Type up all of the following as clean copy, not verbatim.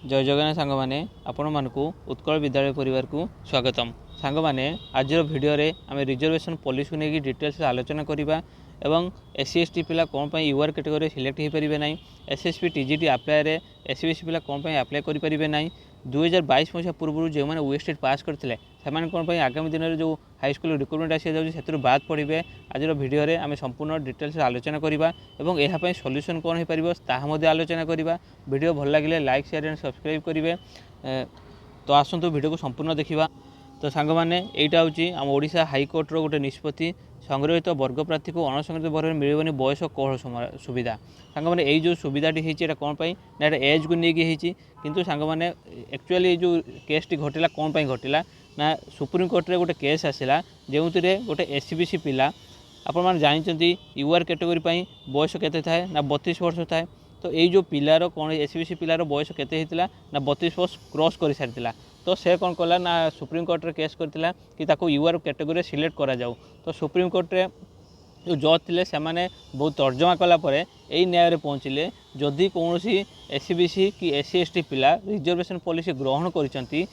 जय जगन्नाथ सांग मैंने आपण मानक उत्कल विद्यालय परिवार को स्वागतम। सांग मैंने आज भिडियो आम रिजर्वेशन पॉलिसी को लेकिन डिटेल्स आलोचना करवा एवं एससी एसटी पिला कौन पर यूआर कैटेगरी सिलेक्ट हो पारे ना, एसएसपी टीजीटी आप्लाय एससीबीसी पिला कौन पर आप्लाय करें ना, 2022 मसीहा पूर्व जो मैंने ओएसटी पास करते कौन पर आगामी दिन में जो हाईस्कल रिक्रुटमेंट आसी जाऊँगी बाद पड़े। आज भिडियो आम संपूर्ण डिटेल्स आलोचना करवा और यह सॉल्यूशन कौन हो पार ताहा आलोचना करवा। वीडियो भल लगे लाइक शेयर एंड सब्सक्राइब करेंगे। तो आसतु वीडियो को संपूर्ण देखा। तो सांग मैंने यहाँ हूँ आम ओडिशा हाईकोर्टर गोटे निष्पत्ति संग्रहित वर्ग प्रार्थी को अणसंरक्षित वर्ग में मिलनी बयस कोहल सुविधा। सांग मैंने यही जो सुविधाटी होती है कौन पाई ना एज को लेकिन किंतु सांग मैंने एक्चुअली जो केसटी घटला कौन पाई घटला ना सुप्रीम कोर्ट रे गोटे केस आसला जो गोटे एससीबीसी पिला आपण मैंने जानते यूआर कैटेगरी बयस केते थाए ना 32 वर्ष थाए। तो यही जो पिलार कौन एससीबीसी पिलार बयस केते होता ना 32 वर्ष क्रॉस कर सारी। तो से कौन कला ना सुप्रीम कोर्ट रे केस करथिला कि ताको यूआर कैटेगरी सिलेक्ट करा जाऊ। तो सुप्रीम कोर्ट रे जो जज थे से बहुत तर्जमा कलापर यही न्याय पहुँचले जदि कौन एससीबीसी कि एससी एसटी पिला रिजर्वेशन पॉलिसी ग्रहण करते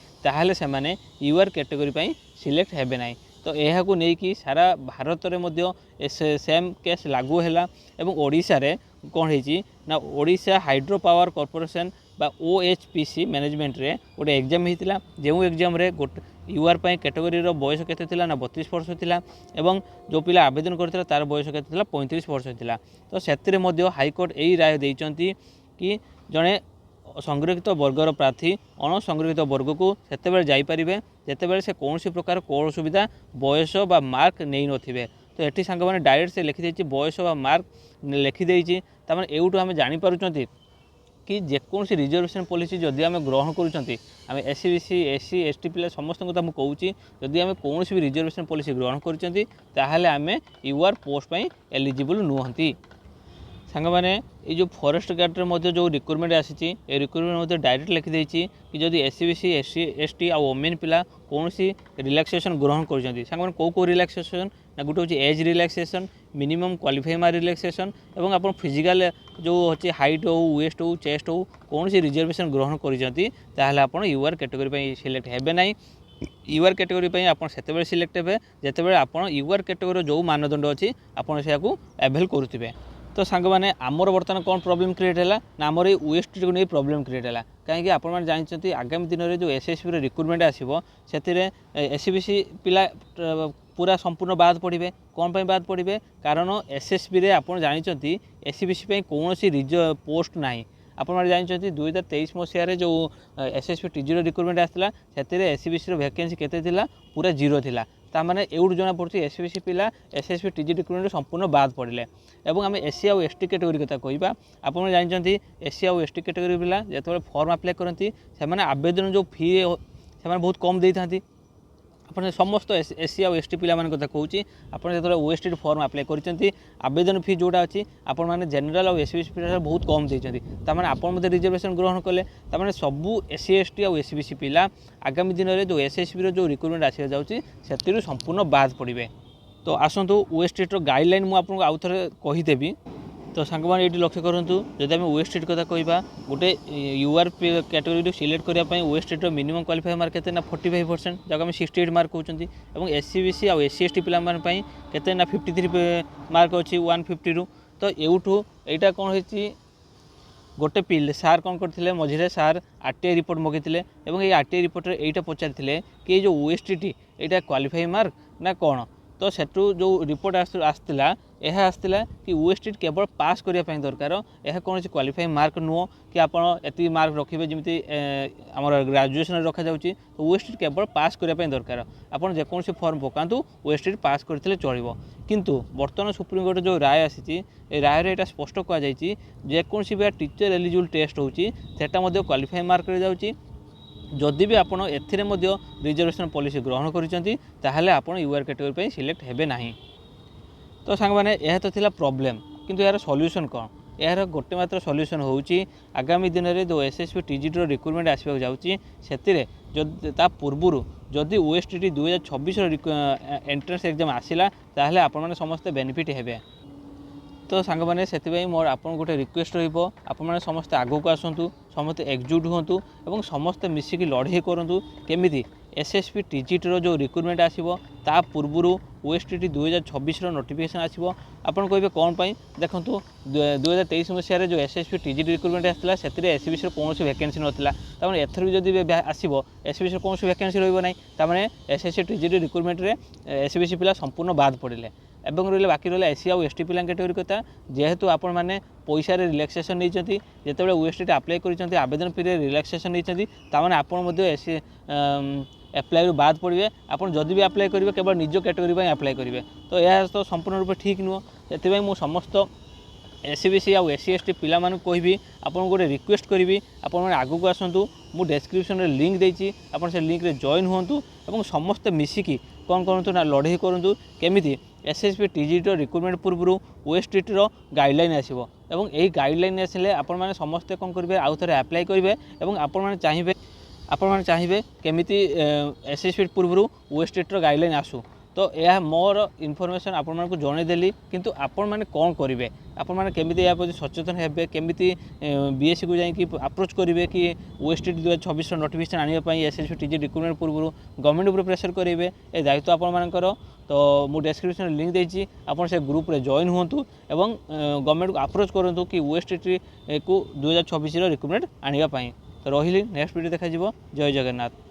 से यूआर कैटेगरी सिलेक्ट हेबे ना। तो यह को लेकिन सारा भारत में सेम केस लागू है एवं ओडिशा रे कौन है ना ओडिशा हाइड्रो पावर कॉर्पोरेशन बा ओएचपीसी मैनेजमेंट रे गोटे एग्जाम होता जो एग्जाम रे गोटे यूआर कैटेगरी बयस केते ना 32 वर्ष थिला एवं जो पिला आवेदन करथिला तार बयस केते 35 वर्ष थिला। तो सेतिरे मध्ये हाईकोर्ट यही राय देइचंती कि जड़े संरक्षित वर्गर प्रार्थी अणसंरक्षित वर्ग को सेतेबेले जाई परिबे जेतेबेले से कौन प्रकार कोड सुविधा बयस बा मार्क नहीं नथिबे। तो एठी सांग माने डायरेक्ट से लिखि देछि बयस बा मार्क लिखि देछि तामे एउटु आमे जानि पारुचंती कि जेकोसी रिजर्वेशन पॉलिसी जदि आम ग्रहण करें एससीबीसी एससी एसटी पिला समस्त को मुझे कहूँ जदि आम कौन भी रिजर्वेशन पॉलिसी ग्रहण करें यूआर पोस्ट एलिजिबल नुहति। सांग मैंने ये जो फॉरेस्ट गार्ड रे जो रिक्रुटमेंट आसी रिक्रुटमेंट डायरेक्ट लिखिदे कि जदि एससीबीसी एससी एसटी आ ओमेन पिला कौन रिलैक्सेशन ग्रहण कर सांग कौ रिलैक्सेशन ना गोटे हूँ एज रिलैक्सेशन मिनिमम क्वालिफाई मार रिलैक्सेशन एवं आप फिजिकल जो अच्छे हाइट हो वेस्ट हो चेस्ट हो कौन रिजर्वेशन ग्रहण कर यूआर कैटेगरी सिलेक्ट हेबे ना। यूआर कैटेगरी आप सिलेक्ट हे जिते आप यूआर कैटेगरी जो मानदंड अच्छी आपड़ से एभेल करुवे। तो सांग मैंने आमर बर्तमान कौन प्रॉब्लम क्रिएट है ना आमर ये ओएसटी को नहीं प्रॉब्लम क्रिएट है कहीं आप जानते आगामी दिन में जो एसएसपी रिक्रुटमेंट आसो से एससीबीसी पिला पूरा संपूर्ण बाद पड़े कौन पर बाद पड़े कारण एसएसपी रे आप जानते एससीबीसी कौन पोस्ट ना। आप जानते 2023 मसीह जो एसएसपी टीजी रिक्रुटमेंट आसाला से एससीबीसी वैकेंसी केते थिला पूरा 0 थिला। ताने एवं जना पड़ी एससीबीसी पिला एसएसपी टीजी रिक्रुटमेंट संपूर्ण बाद पड़े एवं आम एससी आउ एसटी कैटेगरी कथा कहवा आप जानते एससी आउ एसटी कैटेगरी पिला जो फॉर्म अप्लाई करती से आवेदन जो फी से बहुत कम दे था आप समस्त एससी आउ एसटी पिला कथा कहूँ आपड़ जो ओएसटी फॉर्म अप्लाई कर आवेदन फी जोटा अच्छी आपने जेनेल और एससीबीसी पिला बहुत कम देते आप रिजर्वेशन ग्रहण कले सबू एससी एसटी और एससीबीसी पिला आगामी दिन में जो एसएसपी जो रिक्रुटमेंट आसा जाऊँगी से संपूर्ण बाद पड़े। तो आसतु ओएसटी गाइडलाइन मुझे आउ थे कहीदेवी। तो सांग मैंने ये लक्ष्य करूँ जब आम ओएसटी कथा कहवा गोटे यूआर कैटेगरी सिलेक्ट करने ओएसटी मिनिमम क्वालिफाई मार्क के 45% जगह आम 68 मार्क कहते और एससीबीसी और एससी एसटी पिला के 53 मार्क अच्छी 150 रु। तो यूठू यहाँ कौन हो गोटे पिल सार कौन करते मझे सार आरटीआई रिपोर्ट मगेले और ये आरटीआई रिपोर्ट यहाँ पचारे कि ये जो ओएसटी यहाँ क्वालिफाई मार्क ना कौन। तो सेठू जो रिपोर्ट आसला यह आसला कि ओएसटी केवल पास करने दरकार यह कौन क्वालिफाई मार्क नुह कि आप मार्क रखिए जमी आम ग्रेजुएशन रखा जाऊँगी। तो ओएसटी केवल पास करने दरकार आप जेकोसी फॉर्म पकातु ओएसटी पास करते चलो। किंतु बर्तमान सुप्रीम कोर्ट जो राय आसी राय रे स्पष्ट कहुई जेकोसी भी टीचर एलिजिबल टेस्ट होची क्वालिफाई मार्क जाऊँगी जदि भी आप रिजर्वेशन पॉलिसी ग्रहण कर यूआर कैटेगरी सिलेक्ट हेबे नहीं। तो सांग मैंने यह तो थिला प्रॉब्लम किंतु यार सॉल्यूशन कौन यार गोटे मात्र सॉल्यूशन होची आगामी दिन में जो एसएसपी टीजीटी रिक्रुटमेंट आसवाक जाऊँगी से पूर्वर जदि ओएसटी 2026 एंट्रेंस एग्जाम आसला ताहले आपण माने समस्त बेनिफिट हेबे। तो सांग मैंने से मोर आप गोटे रिक्वेस्ट रही समस्ते आगक आसतु समस्ते एकजुट हूँ और समस्ते मिसिकी लड़े करूँ केमी एसएसपी टीजीटी जो रिक्रुटमेंट आसो ता पूर्वर ओएसटीटी 2026 नोटिफिकेशन आसो आपन कहे कौन पाई देखो 2023 मसीह जो एसएसपी टीजीटी रिक्रुटमेंट आसाला से एससीबीसी कौन वैकेंसी नाला तमें एथर भी जब आसो एससीबीसी कौन वैकेंसी रही ना एसएससी टीजीटी रिक्रुटमेंट रे एससीबीसी पिला संपूर्ण बाद पड़े एवं रही बाकी रहा एससी आउ एसटी पिला कैटेगोरी कथा जेहेतु आपण मैंने पैसा रिलैक्सेशन नहीं जिते ओएसटी आप्लाय कर आवेदन पीरियड रिलैक्सेशन नहीं ताने आपड़ एससी एप्लाय बाद पड़े आपड़ जदि भी आप्लाय करेंगे केवल निज कैटेगोरी आप्लाय करेंगे तो यह तो संपूर्ण रूप ठीक नुह से मुझे समस्त एससीबीसी आउ एससी एसटी पिला कहबी आपन गोटे रिक्वेस्ट करी आपण आगक आसतु मु डेस्क्रिप्शन लिंक देती आप से लिंक रे जॉइन हूँ और समस्ते मिसिकी कौन करूँ ना लड़े करूँ केमी एसएसपी टीजीटी रिक्रुटमेंट पूर्व ओएसटीटी गाइडलाइन आसो और यही गाइडलाइन आसिले आपण मैंने समस्ते कौन करेंगे आउ थे आप्लाय करेंगे और आपण चाहिए केमिति एसएसपी पूर्व ओएसटीटी गाइडलाइन आसू तो यह मोर इनफॉरमेशन आपण मानक जनईदेली किंतु आपण मैंने कौन करेंगे आपण मैंने केमिति या प्रति सचेतन हेबे केमिति बीएससी को जाइए अप्रोच करेंगे कि ओएसटीटी 2026 नोटिफिकेशन आने एसएससी टीजी रिक्रुटमेंट पूर्व गवर्नमेंट उपर प्रेसर करेंगे ए दायित्व आपण मानकर तो मु डिस्क्रिप्शन लिंक देती आप से ग्रुप रे जॉइन हूँ और गवर्नमेंट को अप्रोच करूँ कि ओएसटीटी को 2026 रिक्रुटमेंट आने तो रही नेक्स्ट वीडियो देखा जय जगन्नाथ।